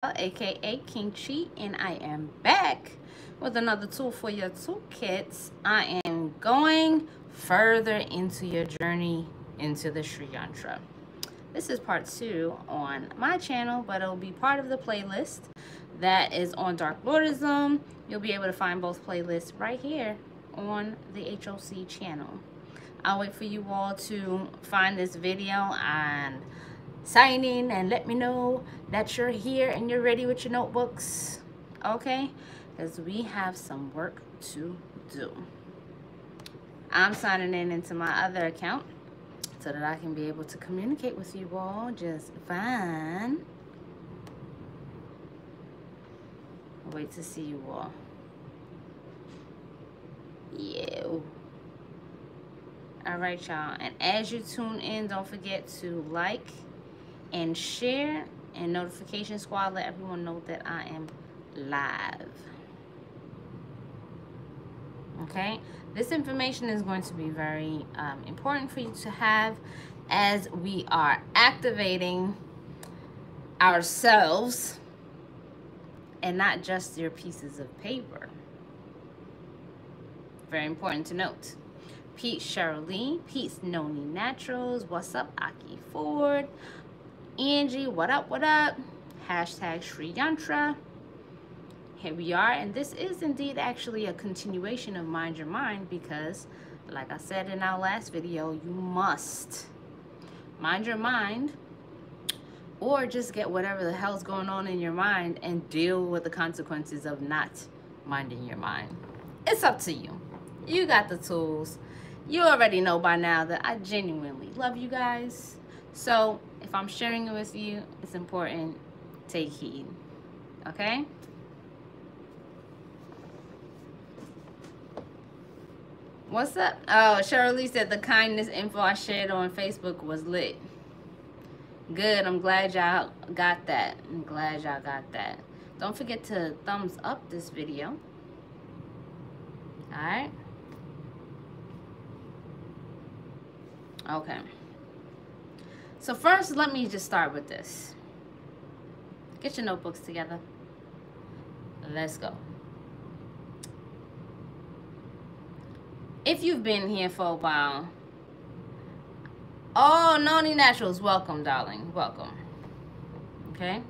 aka King Chi, and I am back with another tool for your toolkits. I am going further into your journey into the Shri Yantra. This is part 2 on my channel, but it'll be part of the playlist that is on Dark Lordism. You'll be able to find both playlists right here on the HOC channel. I'll wait for you all to find this video and sign in and let me know that you're here and you're ready with your notebooks, okay? Because we have some work to do. I'm signing in into my other account so that I can be able to communicate with you all just fine. I'll wait to see you all. Yeah. All right, y'all. And as you tune in, don't forget to like and share, and notification squad, let everyone know that I am live. Okay, this information is going to be very important for you to have as we are activating ourselves and not just your pieces of paper. Very important to note. Peace, Cheryl Lee. Peace, Noni Naturals. What's up, Aki Ford? Angie, what up, what up? Hashtag Shri Yantra. Here we are, and this is indeed actually a continuation of Mind Your Mind, because like I said in our last video, you must mind your mind or just get whatever the hell's going on in your mind and deal with the consequences of not minding your mind. It's up to you. You got the tools. You already know by now that I genuinely love you guys. So if I'm sharing it with you, it's important. Take heed. Okay? What's up? Oh, Shirley said the kindness info I shared on Facebook was lit. Good. I'm glad y'all got that. I'm glad y'all got that. Don't forget to thumbs up this video. Alright? Okay. So first, let me just start with this. Get your notebooks together. Let's go. If you've been here for a while, oh, Noni Naturals, welcome, darling, welcome. Okay.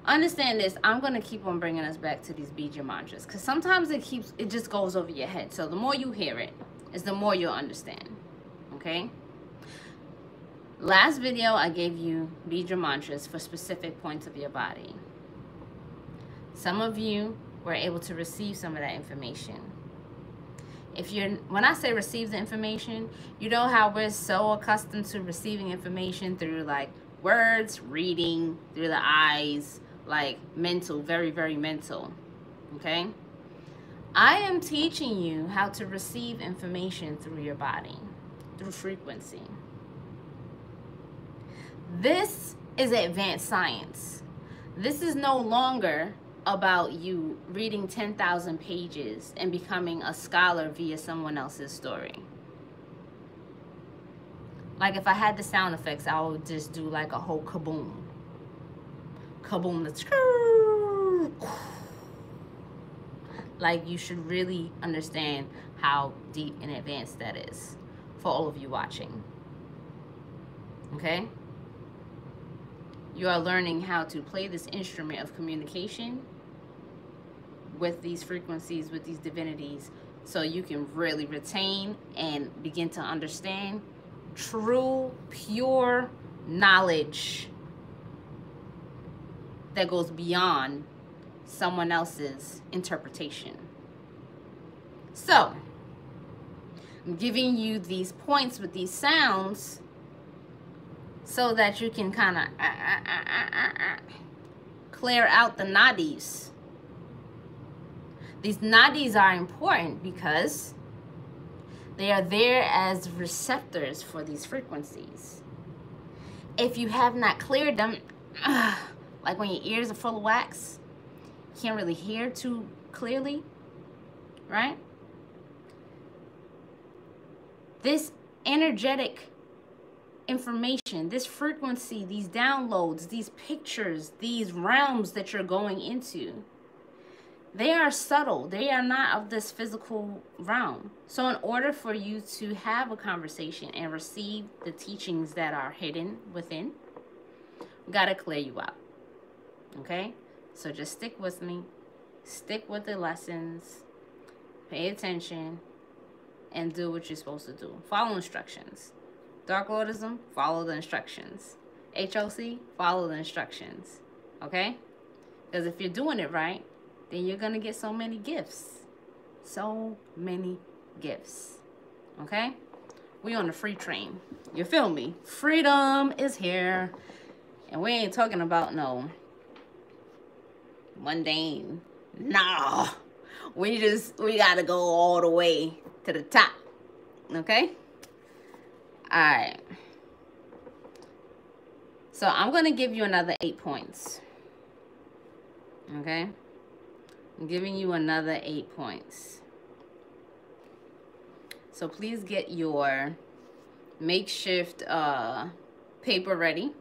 Understand this. I'm gonna keep on bringing us back to these bija mantras, because sometimes it just goes over your head. So the more you hear it, is the more you'll understand. Okay. Last video, I gave you bija mantras for specific points of your body. Some of you were able to receive some of that information. When I say receive the information, you know how we're so accustomed to receiving information through like words, reading, through the eyes, like mental, very, very mental, okay? I am teaching you how to receive information through your body, through frequency. This is advanced science. This is no longer about you reading 10,000 pages and becoming a scholar via someone else's story. Like if I had the sound effects, I would just do like a whole kaboom. Kaboom, that's like, you should really understand how deep and advanced that is for all of you watching. Okay? You are learning how to play this instrument of communication with these frequencies, with these divinities, so you can really retain and begin to understand true, pure knowledge that goes beyond someone else's interpretation. So, I'm giving you these points with these sounds so that you can kind of clear out the nadis. These nadis are important because they are there as receptors for these frequencies. If you have not cleared them, like when your ears are full of wax, you can't really hear too clearly, right? This energetic information, this frequency, these downloads, these pictures, these realms that you're going into, they are subtle. They are not of this physical realm. So in order for you to have a conversation and receive the teachings that are hidden within, we got to clear you out. Okay? So just stick with me. Stick with the lessons. Pay attention. And do what you're supposed to do. Follow instructions. Dark Lordism, follow the instructions. HOC, follow the instructions. Okay? Because if you're doing it right, then you're going to get so many gifts. So many gifts. Okay? We on the free train. You feel me? Freedom is here. And we ain't talking about no mundane. Nah. We got to go all the way to the top. Okay? Alright. So I'm going to give you another 8 points. Okay? I'm giving you another 8 points. So please get your makeshift paper ready.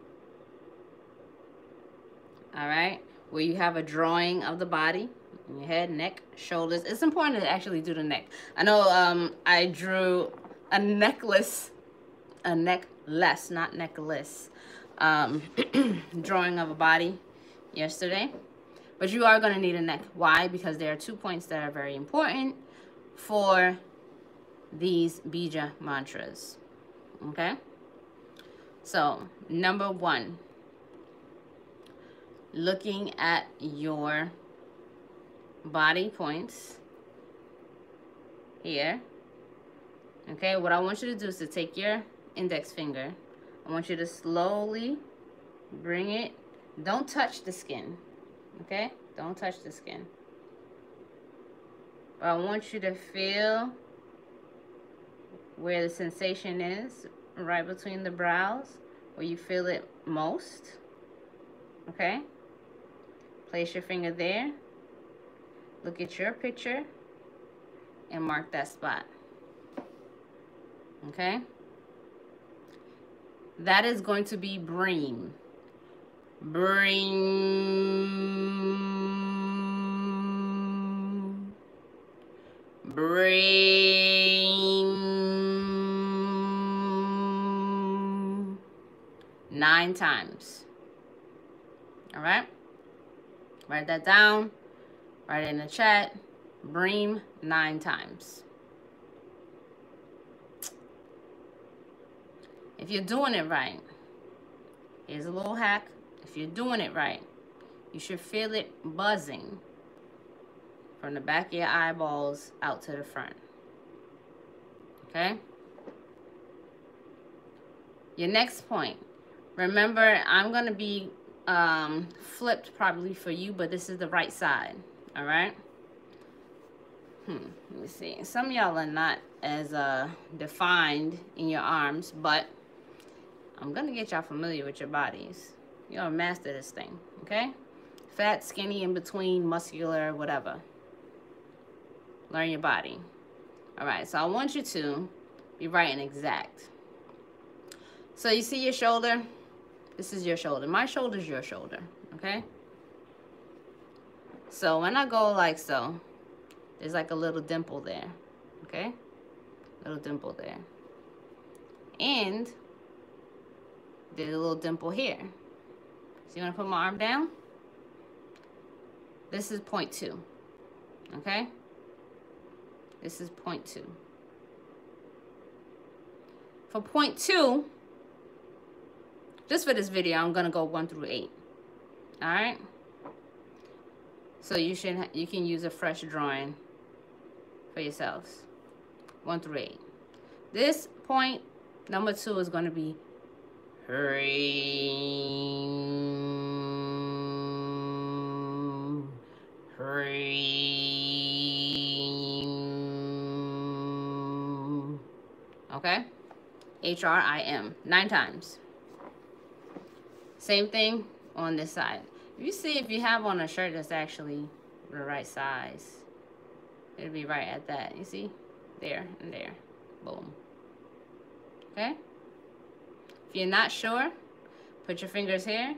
Alright? Where you have a drawing of the body. Your head, neck, shoulders. It's important to actually do the neck. I know I drew a necklace, not necklace, drawing of a body yesterday. But you are going to need a neck. Why? Because there are 2 points that are very important for these bija mantras. Okay? So, number 1, looking at your body points here. Okay, what I want you to do is to take your index finger. I want you to slowly bring it. Don't touch the skin. Okay? Don't touch the skin. But I want you to feel where the sensation is, right between the brows, where you feel it most. Okay? Place your finger there. Look at your picture and mark that spot. Okay? That is going to be bream. Bream. Bream. 9 times. All right? Write that down. Write it in the chat. Bream 9 times. If you're doing it right, here's a little hack. If you're doing it right, you should feel it buzzing from the back of your eyeballs out to the front. Okay? Your next point. Remember, I'm going to be flipped probably for you, but this is the right side. All right? Let me see. Some of y'all are not as defined in your arms, but I'm going to get y'all familiar with your bodies. You're going to master this thing, okay? Fat, skinny, in between, muscular, whatever. Learn your body. All right, so I want you to be right and exact. So you see your shoulder? This is your shoulder. My shoulder is your shoulder, okay? So when I go like so, there's like a little dimple there, okay? Little dimple there. And there's a little dimple here. So you want to put my arm down? This is point 2, okay? This is point 2. For point 2, just for this video, I'm going to go 1 through 8, all right? So you can use a fresh drawing for yourselves. 1 through 8. This point, number 2, is going to be Hrim. Hrim. Okay? H-R-I-M. 9 times. Same thing on this side. You see, if you have on a shirt that's actually the right size, it'll be right at that. You see? There and there. Boom. Okay? If you're not sure, put your fingers here,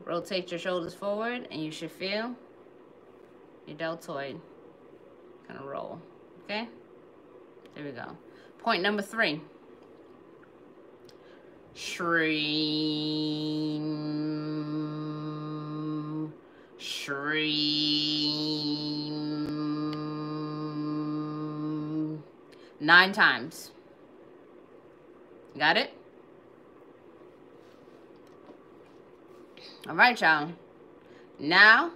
rotate your shoulders forward, and you should feel your deltoid kind of roll. Okay? There we go. Point number 3. Shri. Shri. 9 times. Got it? All right, y'all. Now,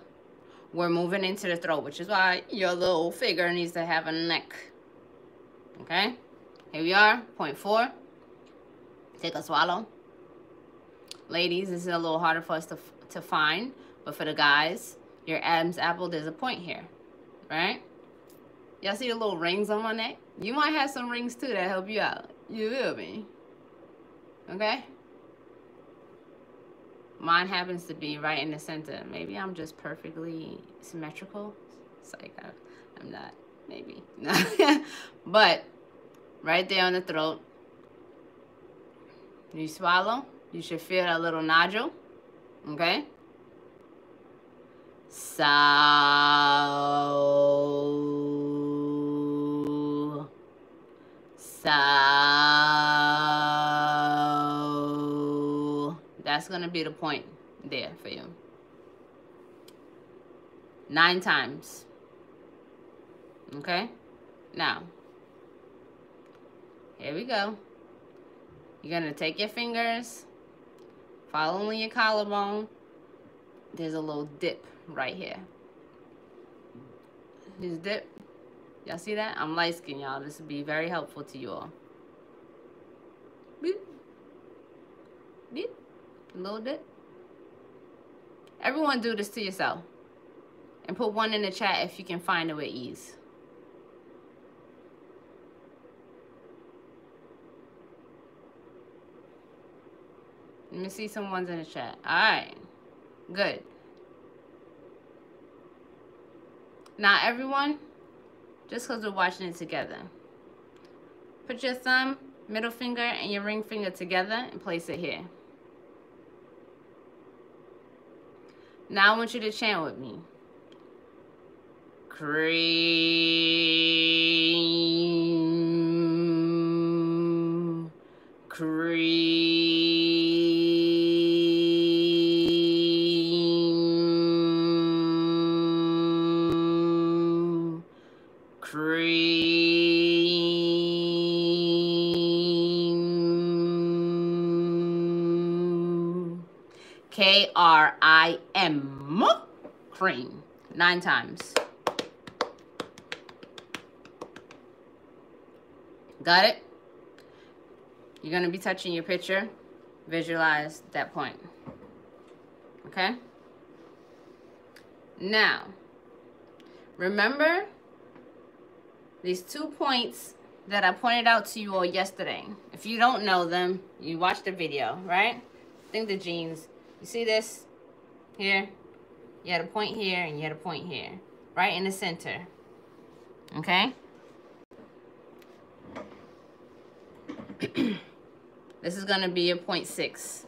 we're moving into the throat, which is why your little figure needs to have a neck. Okay? Here we are, point 4. Take a swallow. Ladies, this is a little harder for us to find, but for the guys, your Adam's apple, there's a point here, right? Y'all see the little rings on my neck? You might have some rings too that help you out. You feel me? Okay? Mine happens to be right in the center. Maybe I'm just perfectly symmetrical. It's like I'm not. Maybe. But right there on the throat. You swallow. You should feel that little nodule. Okay? So. That's going to be the point there for you. 9 times. Okay? Now, here we go. You're going to take your fingers, following your collarbone. There's a little dip right here. This dip. Y'all see that? I'm light skinned, y'all. This will be very helpful to you all. Beep. Beep. A little dip. Everyone do this to yourself. And put 1 in the chat if you can find it with ease. Let me see some ones in the chat. Alright. Good. Now everyone, just because we're watching it together, put your thumb, middle finger, and your ring finger together and place it here. Now I want you to chant with me. Cream. Cream. Cream. K-R-I-M. Cream. 9 times. Got it? You're going to be touching your picture. Visualize that point. Okay? Now, remember these 2 points that I pointed out to you all yesterday. If you don't know them, you watched the video, right? Think the genes. You see this here? You had a point here and you had a point here. Right in the center. Okay? This is going to be your point 6.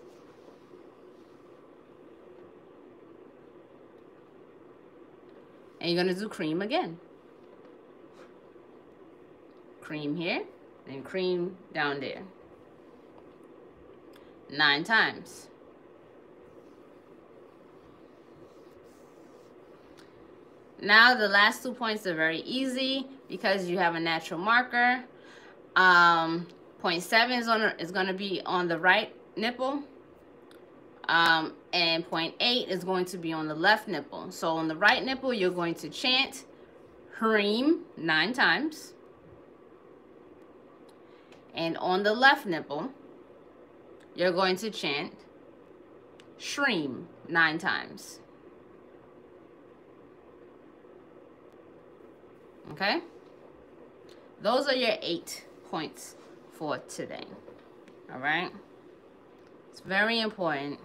And you're going to do cream again. Cream here, and cream down there. 9 times. Now the last 2 points are very easy because you have a natural marker. Point 7 is going to be on the right nipple. And point 8 is going to be on the left nipple. So on the right nipple, you're going to chant Hreem 9 times. And on the left nipple, you're going to chant Shreem 9 times. Okay? Those are your 8 points for today. All right? It's very important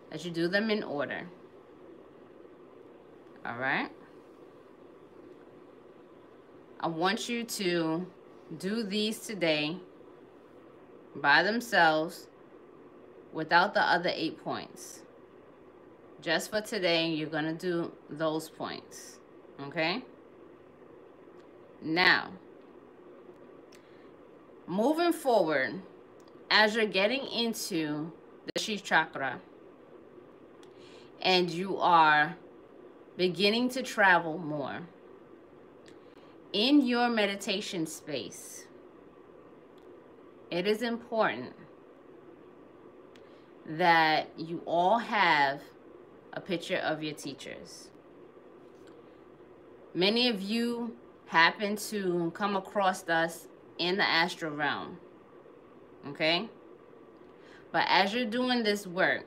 that you do them in order. All right? I want you to do these today by themselves without the other 8 points. Just for today, you're going to do those points. Okay? Now, moving forward, as you're getting into the Shri chakra and you are beginning to travel more in your meditation space, it is important that you all have a picture of your teachers. Many of you happen to come across us in the astral realm, okay? But as you're doing this work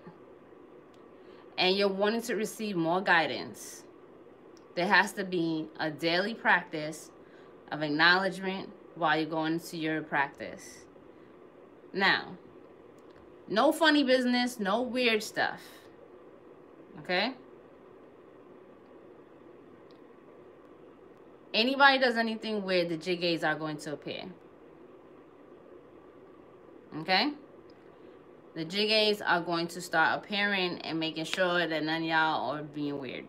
and you're wanting to receive more guidance, there has to be a daily practice of acknowledgement while you're going into your practice. Now, no funny business, no weird stuff, okay? Anybody does anything weird, the jiggays are going to appear. Okay? The jiggays are going to start appearing and making sure that none of y'all are being weird.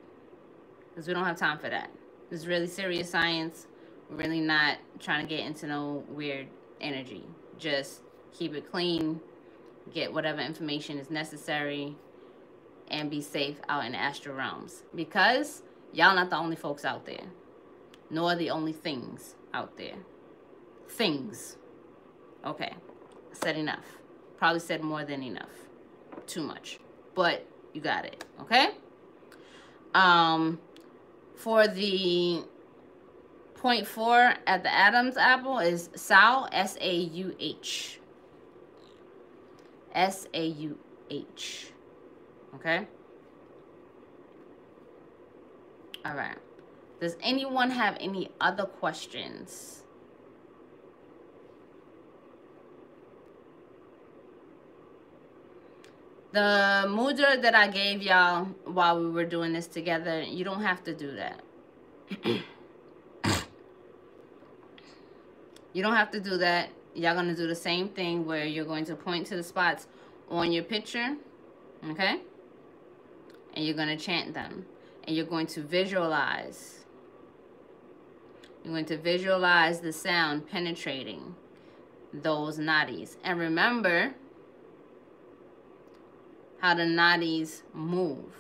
Because we don't have time for that. This is really serious science. We're really not trying to get into no weird energy. Just keep it clean, get whatever information is necessary, and be safe out in the astral realms. Because y'all not the only folks out there. Nor the only things out there. Things. Okay. I said enough. Probably said more than enough. Too much. But you got it. Okay? For the point 4 at the Adam's apple is Sau, S-A-U-H. S-A-U-H. Okay? Alright. Does anyone have any other questions? The mudra that I gave y'all while we were doing this together, you don't have to do that. You don't have to do that. Y'all going to do the same thing where you're going to point to the spots on your picture, okay? And you're going to chant them. And you're going to visualize. You're going to visualize the sound penetrating those nadis. And remember how the nadis move.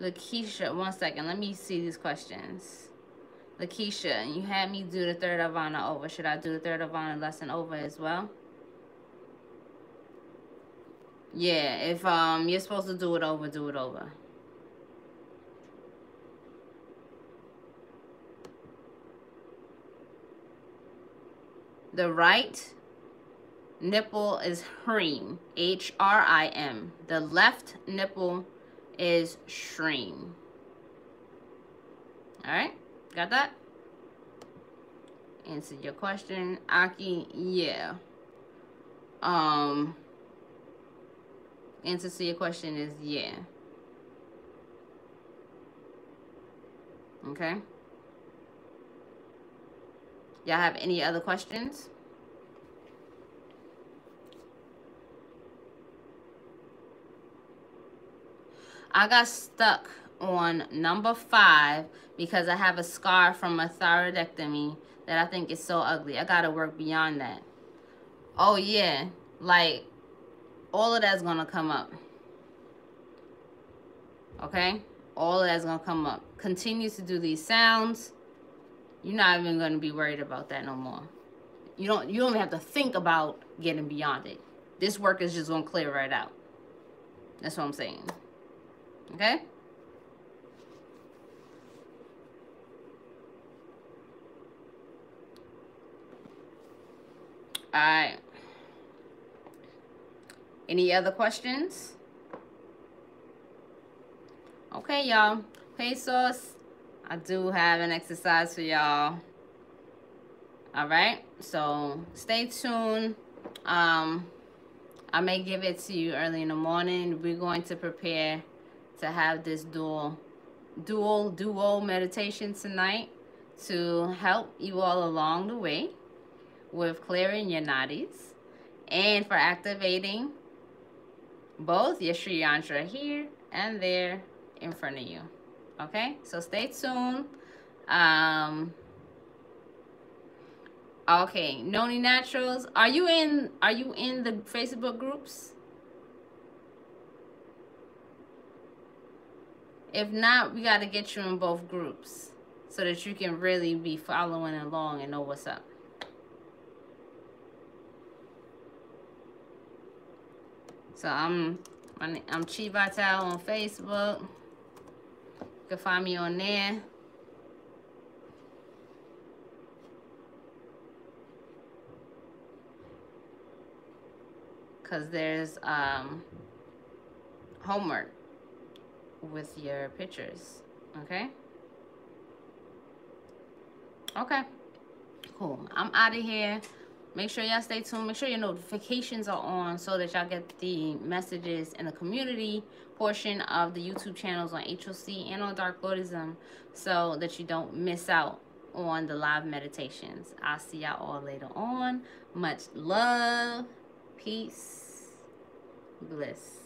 Lakeisha, one second. Let me see these questions. Lakeisha, you had me do the third Avana over. Should I do the third Avana lesson over as well? Yeah, if you're supposed to do it over, do it over. The right nipple is Hrim, H-R-I-M. The left nipple is Shrim. All right, got that? Answer your question, Aki. Yeah. Answer to your question is yeah. Okay. Y'all have any other questions? I got stuck on number 5 because I have a scar from a thyroidectomy that I think is so ugly. I gotta work beyond that. Oh yeah, like all of that's gonna come up. Okay? All of that's gonna come up. Continue to do these sounds. You're not even gonna be worried about that no more. You don't even have to think about getting beyond it. This work is just gonna clear right out. That's what I'm saying. Okay? Alright. Any other questions? Okay, y'all. Pesos. I do have an exercise for y'all. Alright? So, stay tuned. I I may give it to you early in the morning. We're going to prepare to have this dual meditation tonight to help you all along the way with clearing your nadis and for activating both your Shri Yantra here and there in front of you. Okay, so stay tuned. Okay, Noni Naturals, are you in the Facebook groups? If not, we got to get you in both groups so that you can really be following along and know what's up. So I'm Shri Vidya on Facebook. You can find me on there. Because there's homework with your pictures. Okay? Okay. Cool. I'm out of here. Make sure y'all stay tuned. Make sure your notifications are on so that y'all get the messages in the community portion of the YouTube channels on HOC and on Dark Lordism so that you don't miss out on the live meditations. I'll see y'all all later on. Much love. Peace. Bliss.